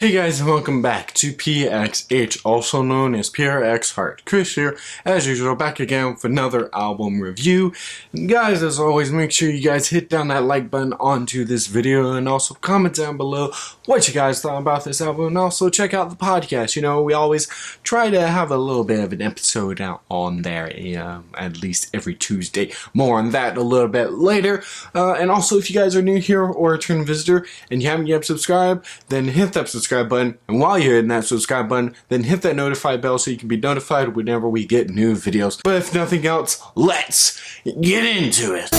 Hey guys, and welcome back to PXH, also known as PureXHeart. Chris here, as usual, back again with another album review. And guys, as always, make sure you guys hit down that like button onto this video and also comment down below what you guys thought about this album, and also check out the podcast. You know, we always try to have a little bit of an episode out on there, at least every Tuesday. More on that a little bit later. And also, if you guys are new here or a return visitor and you haven't yet subscribed, then hit that subscribe button, and while you're hitting that subscribe button, then hit that notify bell so you can be notified whenever we get new videos. But if nothing else, let's get into it.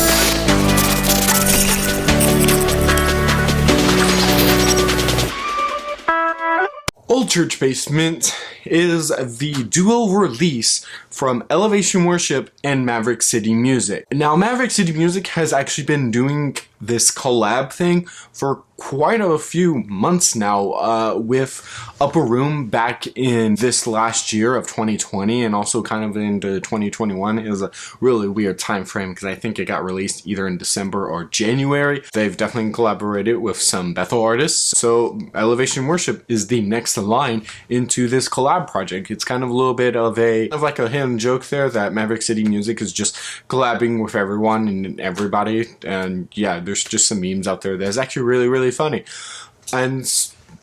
Old Church Basement is the dual release from Elevation Worship and Maverick City Music. Now, Maverick City Music has actually been doing this collab thing for quite a few months now, with Upper Room back in this last year of 2020 and also kind of into 2021. It was a really weird time frame because I think it got released either in December or January. They've definitely collaborated with some Bethel artists, so Elevation Worship is the next line into this collab project. It's kind of a little bit of like a hidden joke there that Maverick City Music is just collabing with everyone and everybody, and yeah, there's just some memes out there that's actually really funny. And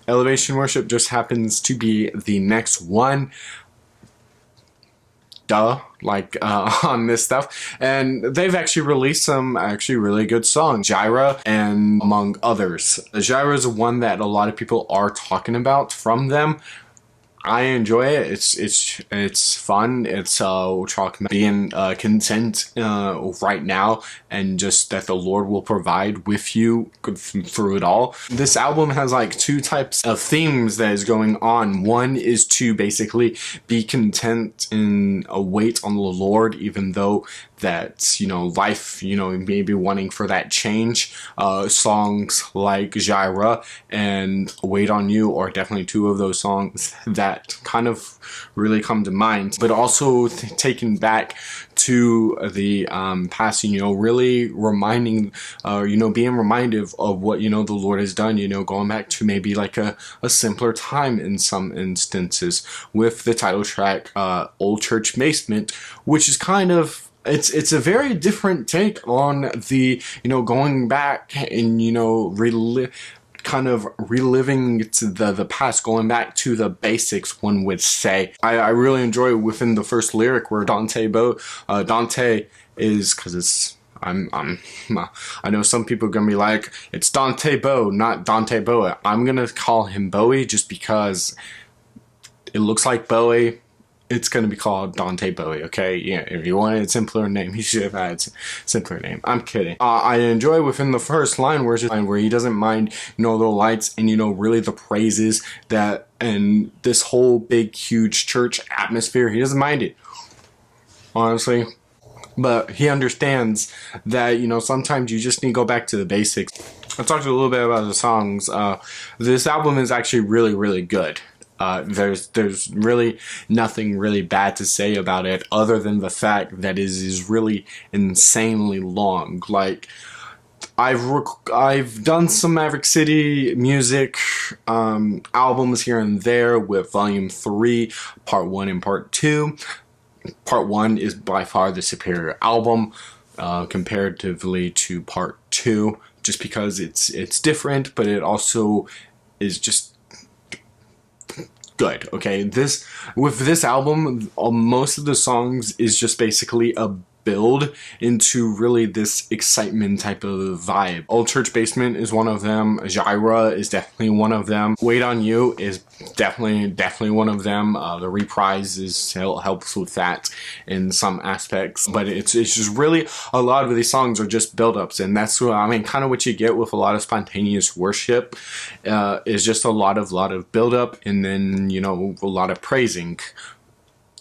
Elevation Worship just happens to be the next one. On this stuff, and they've actually released some really good songs, Gyra and among others. Gyra is one that a lot of people are talking about from them. I enjoy it. It's fun. It's talking about being content right now, and just that the Lord will provide with you through it all. This album has like two types of themes that is going on. One is to basically be content and wait on the Lord, even though that, life, maybe wanting for that change. Songs like Gyra and Wait on You are definitely two of those songs that kind of really come to mind, but also taken back to the past, really reminding, being reminded of what, the Lord has done, going back to maybe like a simpler time in some instances, with the title track, Old Church Basement, which is kind of, it's a very different take on the, going back and, reliving to the past, going back to the basics, one would say. I really enjoy within the first lyric where Dante is, because it's, I know some people are gonna be like, it's Dante Bowe, not Dante Bowie. I'm gonna call him Bowie just because it looks like Bowie. It's going to be called Dante Bowie, okay? Yeah, if you wanted a simpler name, he should have had a simpler name. I'm kidding. I enjoy within the first line where he doesn't mind, the lights and, really the praises that, and this whole big, huge church atmosphere. He doesn't mind it, honestly. But he understands that, sometimes you just need to go back to the basics. I talked a little bit about the songs. This album is actually really good. There's really nothing really bad to say about it, other than the fact that it is really insanely long. Like, I've done some Maverick City Music albums here and there with Volume 3, Part 1 and Part 2. Part 1 is by far the superior album comparatively to Part 2, just because it's different, but it also is just good. Okay, with this album, most of the songs is just basically a build into really this excitement type of vibe. Old Church Basement is one of them. Gyra is definitely one of them. Wait on You is definitely one of them. The reprise helps with that in some aspects, but it's just really, a lot of these songs are just build-ups, and that's what kind of what you get with a lot of spontaneous worship, is just a lot of build-up, and then a lot of praising.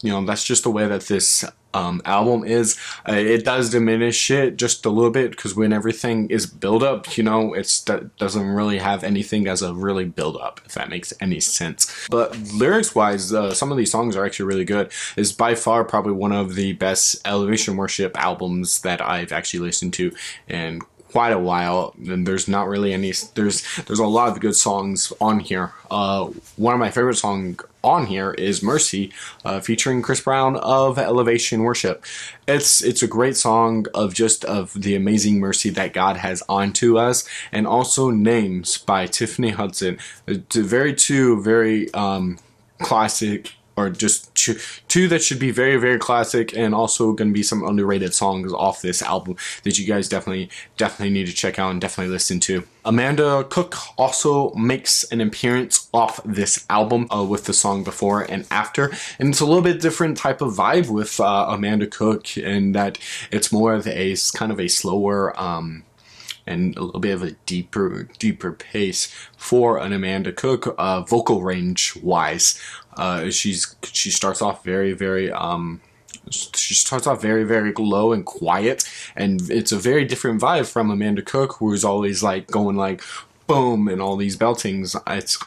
That's just the way that this album is. It does diminish it just a little bit, because when everything is build up, it doesn't really have anything as a really build up, if that makes any sense. But lyrics wise, some of these songs are actually really good. It's by far probably one of the best Elevation Worship albums that I've actually listened to in quite a while, and there's not really any. There's a lot of good songs on here. One of my favorite songs on here is "Mercy," featuring Chris Brown of Elevation Worship. It's a great song of the amazing mercy that God has onto us, and also "Names" by Tiffany Hudson. Two very classic, or just two that should be very, very classic, and also going to be some underrated songs off this album that you guys definitely need to check out and definitely listen to. Amanda Cook also makes an appearance off this album with the song Before and After, and it's a little bit different type of vibe with Amanda Cook, in that it's more of a kind of a slower and a little bit of a deeper pace for an Amanda Cook, vocal range wise. She starts off very low and quiet, and it's a very different vibe from Amanda Cook, who's always like going like boom and all these beltings. It's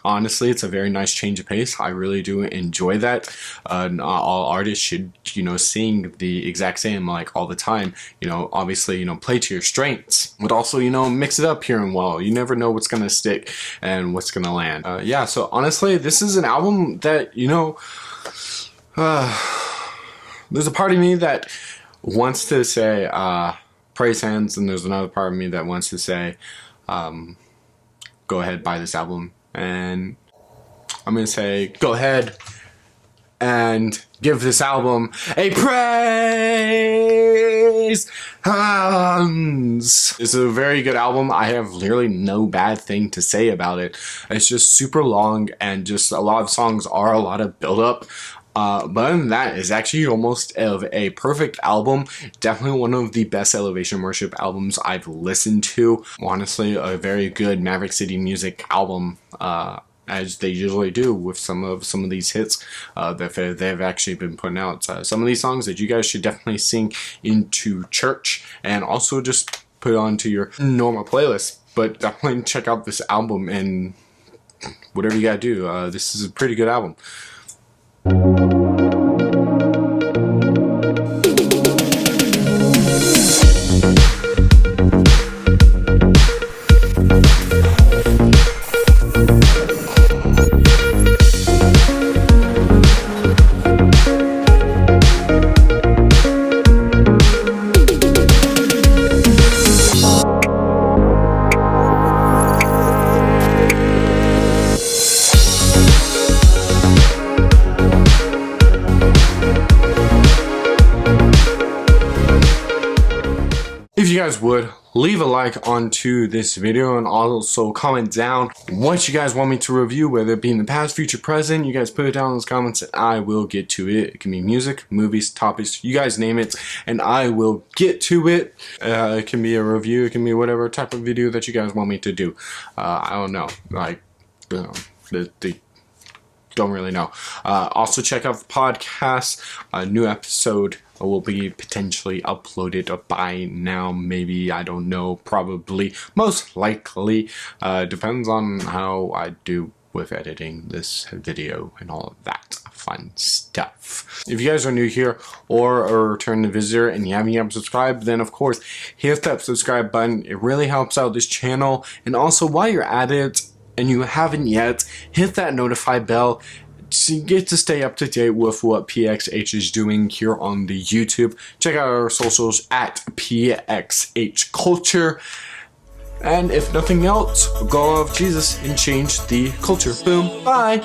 a very nice change of pace. I really do enjoy that. All artists should, sing the exact same like all the time. Obviously, play to your strengths, but also, mix it up here and well. You never know what's gonna stick and what's gonna land. Yeah, so honestly, this is an album that, there's a part of me that wants to say praise hands, and there's another part of me that wants to say go ahead, buy this album. And I'm gonna say go ahead and give this album a praise hands. It's a very good album. I have literally no bad thing to say about it. It's just super long, and just a lot of songs are a lot of build up. But other than that, it's actually almost of a perfect album. Definitely one of the best Elevation Worship albums I've listened to. Honestly, a very good Maverick City Music album, as they usually do with some of these hits that they've actually been putting out. Some of these songs that you guys should definitely sing into church, and also just put onto your normal playlist. But definitely check out this album, and whatever you gotta do, this is a pretty good album. If you guys would, leave a like onto this video, and also comment down what you guys want me to review, whether it be in the past, future, present. You guys put it down in those comments and I will get to it. It can be music, movies, topics, you guys name it, and I will get to it. It can be a review, it can be whatever type of video that you guys want me to do. I don't know, like, don't really know. Also check out the podcast. A new episode will be potentially uploaded by now, maybe, I don't know, probably, most likely. Depends on how I do with editing this video and all of that fun stuff. If you guys are new here or a return visitor and you haven't yet subscribed, then of course hit that subscribe button. It really helps out this channel. And also, while you're at it and you haven't yet, hit that notify bell to get to stay up to date with what PXH is doing here on the YouTube. Check out our socials at PXH Culture. And if nothing else, go love Jesus and change the culture. Boom. Bye.